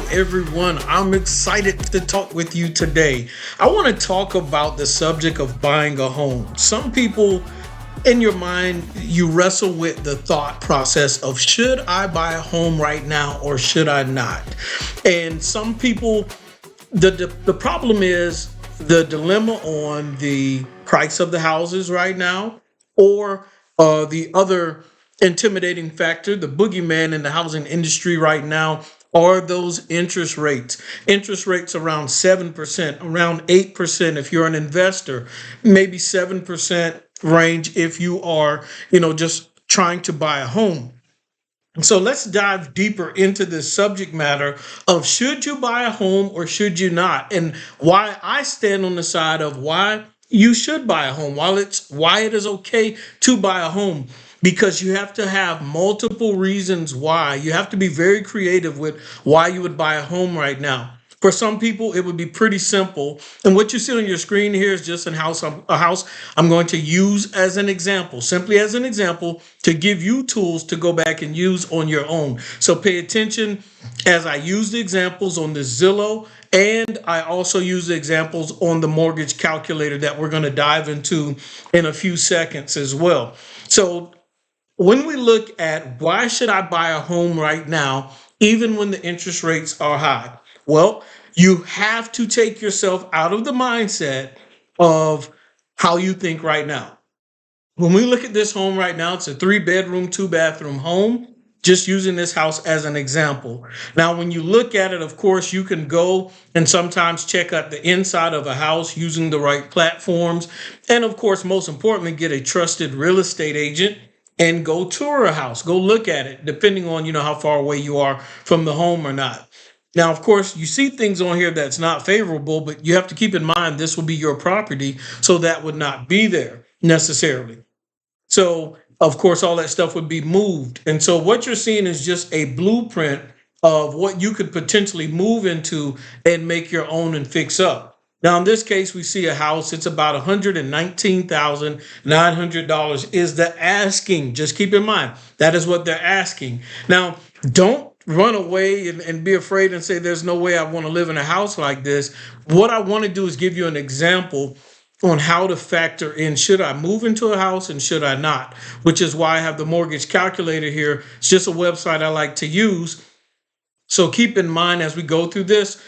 everyone. I'm excited to talk with you today. I want to talk about the subject of buying a home. Some people in your mind, you wrestle with the thought process of should I buy a home right now or should I not? And some people, the problem is the dilemma on the price of the houses right now, or the other intimidating factor, the boogeyman in the housing industry right now, are those interest rates. Interest rates around 7%, around 8% if you're an investor, maybe 7% range if you are, just trying to buy a home. So let's dive deeper into this subject matter of should you buy a home or should you not, and why I stand on the side of why you should buy a home, why it is okay to buy a home, because you have to have multiple reasons why. You have to be very creative with why you would buy a home right now. For some people, it would be pretty simple. And what you see on your screen here is just a house I'm going to use as an example, simply as an example, to give you tools to go back and use on your own. So pay attention as I use the examples on the Zillow, and I also use the examples on the mortgage calculator that we're going to dive into in a few seconds as well. So when we look at why should I buy a home right now, even when the interest rates are high? Well, you have to take yourself out of the mindset of how you think right now. When we look at this home right now, it's a 3-bedroom, 2-bathroom home, just using this house as an example. Now, when you look at it, of course, you can go and sometimes check out the inside of a house using the right platforms. And of course, most importantly, get a trusted real estate agent and go tour a house, go look at it, depending on, how far away you are from the home or not. Now, of course, you see things on here that's not favorable, but you have to keep in mind this will be your property, so that would not be there necessarily. So, of course, all that stuff would be moved. And so what you're seeing is just a blueprint of what you could potentially move into and make your own and fix up. Now, in this case, we see a house. It's about $119,900 is the asking. Just keep in mind, that is what they're asking. Now, don't run away and be afraid and say, there's no way I want to live in a house like this. What I want to do is give you an example on how to factor in should I move into a house and should I not, which is why I have the mortgage calculator here. It's just a website I like to use. So keep in mind as we go through this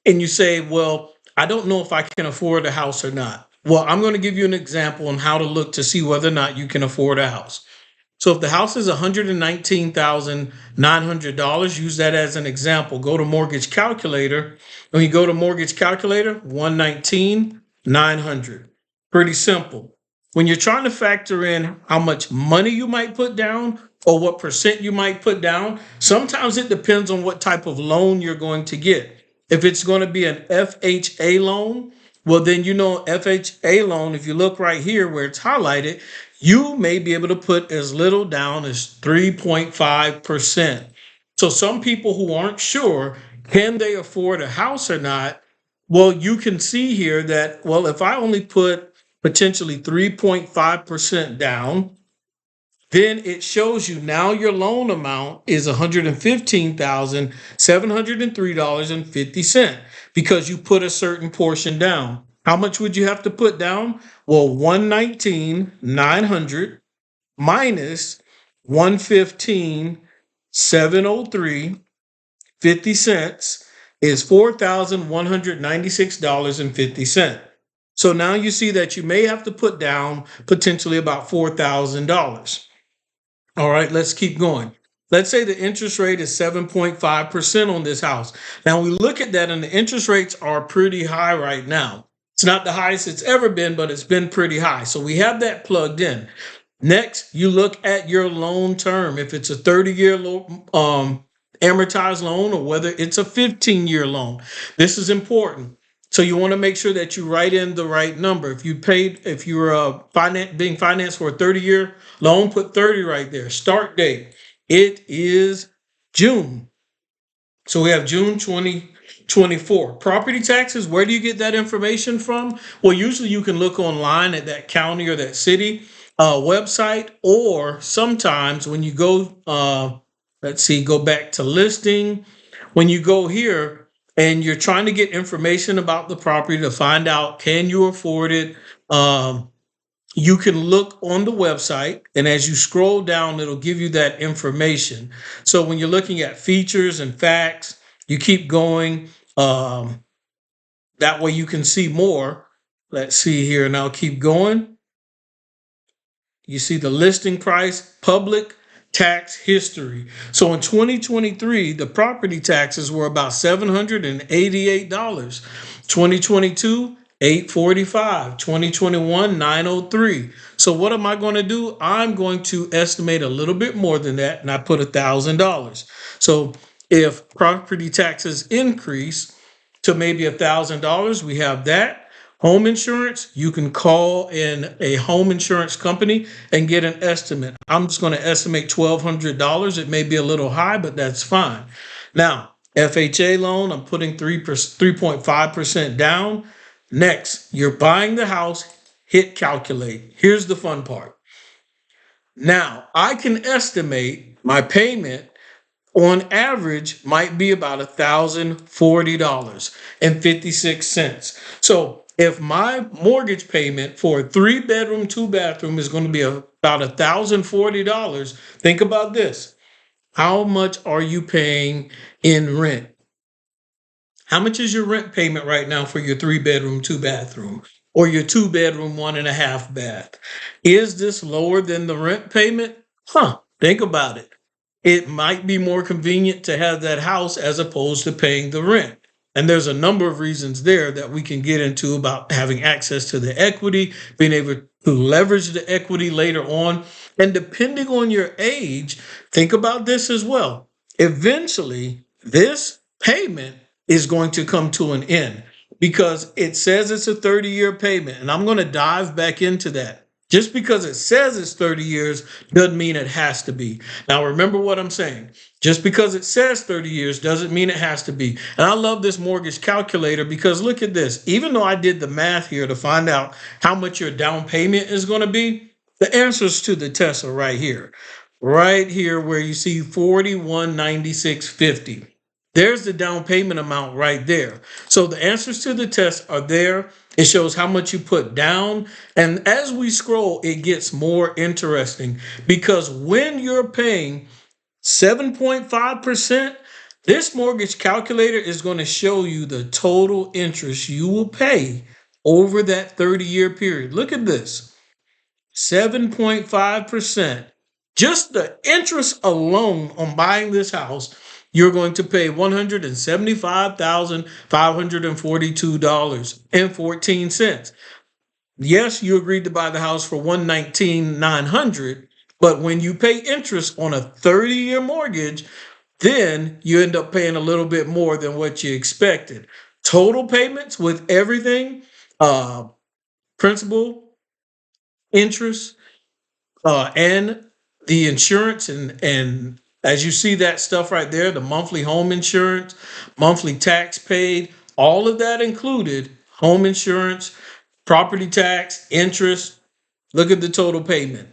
and you say, well, I don't know if I can afford a house or not. Well, I'm going to give you an example on how to look to see whether or not you can afford a house. So if the house is $119,900, use that as an example. Go to mortgage calculator. When you go to mortgage calculator, 119,900. Pretty simple. When you're trying to factor in how much money you might put down or what percent you might put down, sometimes it depends on what type of loan you're going to get. If it's going to be an FHA loan, well, then FHA loan, if you look right here where it's highlighted, you may be able to put as little down as 3.5%. So some people who aren't sure, can they afford a house or not? Well, you can see here that, well, if I only put potentially 3.5% down, then it shows you now your loan amount is $115,703.50 because you put a certain portion down. How much would you have to put down? Well, 119,900 minus 115,703.50 is $4,196.50. So now you see that you may have to put down potentially about $4,000. All right, let's keep going. Let's say the interest rate is 7.5% on this house. Now we look at that and the interest rates are pretty high right now. It's not the highest it's ever been, but it's been pretty high. So we have that plugged in. Next, you look at your loan term. If it's a 30-year amortized loan or whether it's a 15-year loan. This is important. So you want to make sure that you write in the right number. If you're being financed for a 30-year loan, put 30 right there. Start date. It is June. So we have June 2024. Property taxes, where do you get that information from? Well, usually you can look online at that county or that city website, or sometimes when you go, go back to listing. when you go here and you're trying to get information about the property to find out, can you afford it? You can look on the website, and as you scroll down, it'll give you that information. So when you're looking at features and facts, you keep going. That way you can see more. Let's see here, and I'll keep going. You see the listing price, public tax history. So in 2023, the property taxes were about $788. 2022, $845. 2021, $903. So what am I going to do? I'm going to estimate a little bit more than that, and I put $1,000. So if property taxes increase to maybe $1,000, we have that. Home insurance, you can call in a home insurance company and get an estimate. I'm just going to estimate $1,200. It may be a little high, but that's fine. Now, FHA loan, I'm putting 3.5% down. Next, you're buying the house, hit calculate. Here's the fun part. Now, I can estimate my payment on average might be about $1,040.56. So if my mortgage payment for a 3-bedroom, 2-bathroom is going to be about $1,040, think about this. How much are you paying in rent? How much is your rent payment right now for your 3-bedroom, 2-bathroom, or your 2-bedroom, 1.5 bath? Is this lower than the rent payment? Think about it. It might be more convenient to have that house as opposed to paying the rent. And there's a number of reasons there that we can get into about having access to the equity, being able to leverage the equity later on. And depending on your age, think about this as well. Eventually, this payment is going to come to an end because it says it's a 30-year payment. And I'm going to dive back into that. Just because it says it's 30 years doesn't mean it has to be. Now, remember what I'm saying. Just because it says 30 years doesn't mean it has to be. And I love this mortgage calculator because look at this. Even though I did the math here to find out how much your down payment is going to be, the answers to the test are right here. Right here where you see $4196.50. There's the down payment amount right there. So the answers to the test are there. It shows how much you put down. And as we scroll, it gets more interesting because when you're paying 7.5%, this mortgage calculator is going to show you the total interest you will pay over that 30-year period. Look at this. 7.5%. Just the interest alone on buying this house, you're going to pay $175,542.14. Yes, you agreed to buy the house for $119,900, but when you pay interest on a 30-year mortgage, then you end up paying a little bit more than what you expected. Total payments with everything, principal, interest, and the insurance, and as you see that stuff right there, the monthly home insurance, monthly tax paid, all of that included, home insurance, property tax, interest. Look at the total payment.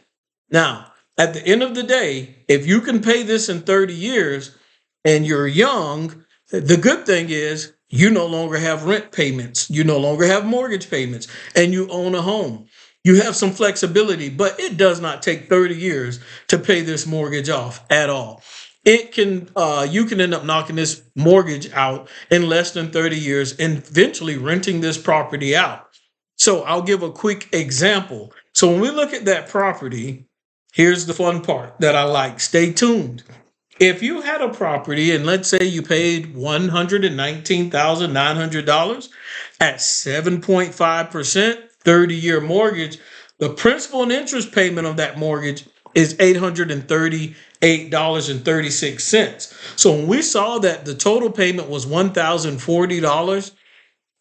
Now, at the end of the day, if you can pay this in 30 years and you're young, the good thing is you no longer have rent payments, you no longer have mortgage payments, and you own a home. You have some flexibility, but it does not take 30 years to pay this mortgage off at all. It can, you can end up knocking this mortgage out in less than 30 years and eventually renting this property out. So I'll give a quick example. So when we look at that property, here's the fun part that I like. Stay tuned. If you had a property and let's say you paid $119,900 at 7.5%, 30-year mortgage, the principal and interest payment of that mortgage is $838.36. So when we saw that the total payment was $1,040,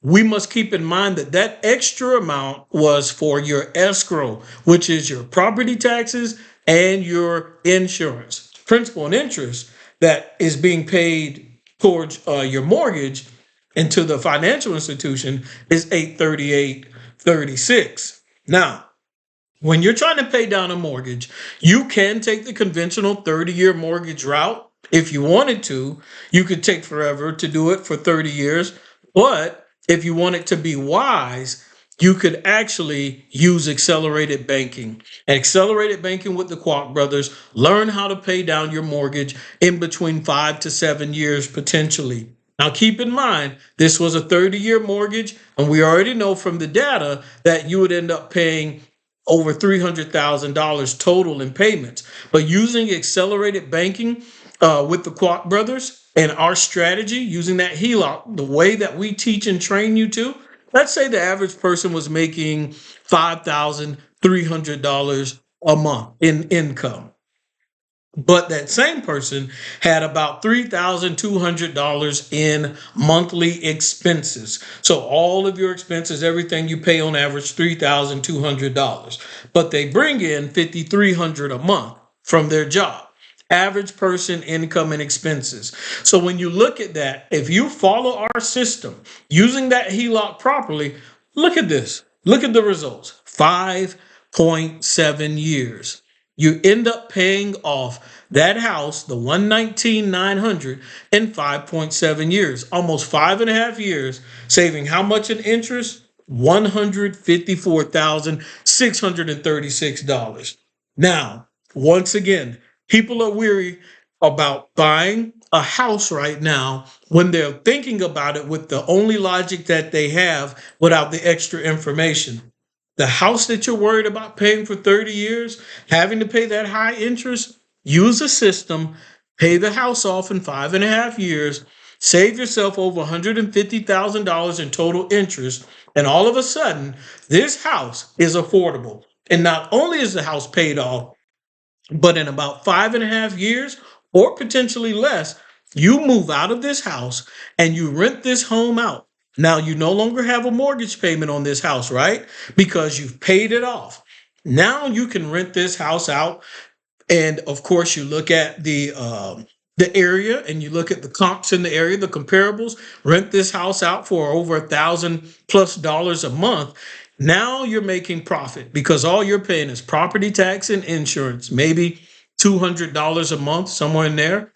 we must keep in mind that that extra amount was for your escrow, which is your property taxes and your insurance. Principal and interest that is being paid towards your mortgage into the financial institution is $838.36. Now, when you're trying to pay down a mortgage, you can take the conventional 30-year mortgage route. If you wanted to, you could take forever to do it for 30 years. But if you want it to be wise, you could actually use accelerated banking. Accelerated banking with the Kwok brothers, learn how to pay down your mortgage in between 5 to 7 years potentially. Now, keep in mind, this was a 30-year mortgage, and we already know from the data that you would end up paying over $300,000 total in payments. But using accelerated banking with the Kwok brothers and our strategy, using that HELOC, the way that we teach and train you to, let's say the average person was making $5,300 a month in income. But that same person had about $3,200 in monthly expenses. So all of your expenses, everything you pay on average, $3,200. But they bring in $5,300 a month from their job. Average person income and expenses. So when you look at that, if you follow our system using that HELOC properly, look at this. Look at the results. 5.7 years. You end up paying off that house, the 119,900, in 5.7 years, almost 5.5 years, saving how much in interest? $154,636. Now, once again, people are weary about buying a house right now when they're thinking about it with the only logic that they have without the extra information. The house that you're worried about paying for 30 years, having to pay that high interest, use a system, pay the house off in 5.5 years, save yourself over $150,000 in total interest, and all of a sudden, this house is affordable. And not only is the house paid off, but in about 5.5 years or potentially less, you move out of this house and you rent this home out. Now, you no longer have a mortgage payment on this house, right? Because you've paid it off. Now you can rent this house out. And of course, you look at the area and you look at the comps in the area, the comparables, rent this house out for over $1,000+ a month. Now you're making profit because all you're paying is property tax and insurance, maybe $200 a month, somewhere in there.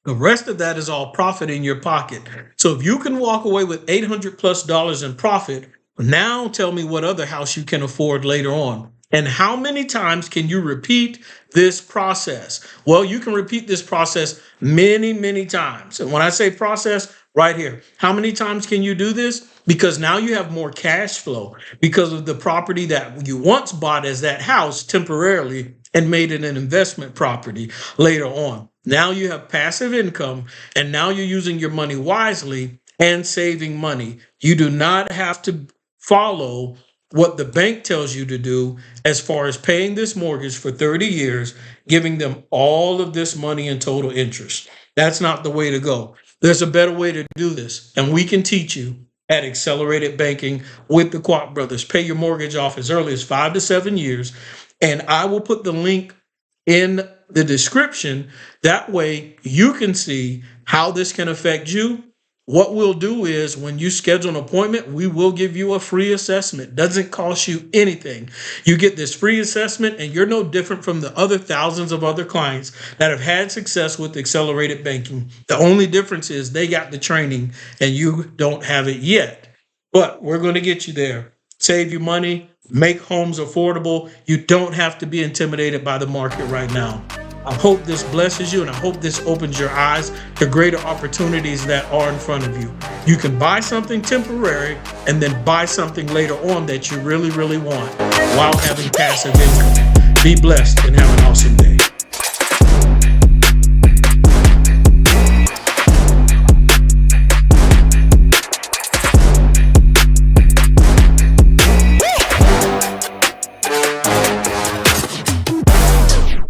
The rest of that is all profit in your pocket. So if you can walk away with $800+ in profit, now tell me what other house you can afford later on. And how many times can you repeat this process? Well, you can repeat this process many, many times. And when I say process, right here, how many times can you do this? Because now you have more cash flow because of the property that you once bought as that house temporarily and made it an investment property later on. Now you have passive income, and now you're using your money wisely and saving money. You do not have to follow what the bank tells you to do as far as paying this mortgage for 30 years, giving them all of this money in total interest. That's not the way to go. There's a better way to do this, and we can teach you at Accelerated Banking with the Kwok brothers. Pay your mortgage off as early as 5 to 7 years, and I will put the link in the description. That way you can see how this can affect you. What we'll do is when you schedule an appointment, we will give you a free assessment. Doesn't cost you anything. You get this free assessment and you're no different from the other thousands of other clients that have had success with accelerated banking. The only difference is they got the training and you don't have it yet. But we're going to get you there. Save you money, make homes affordable. You don't have to be intimidated by the market right now. I hope this blesses you, and I hope this opens your eyes to greater opportunities that are in front of you. You can buy something temporary and then buy something later on that you really, really want while having passive income. Be blessed and have an awesome day.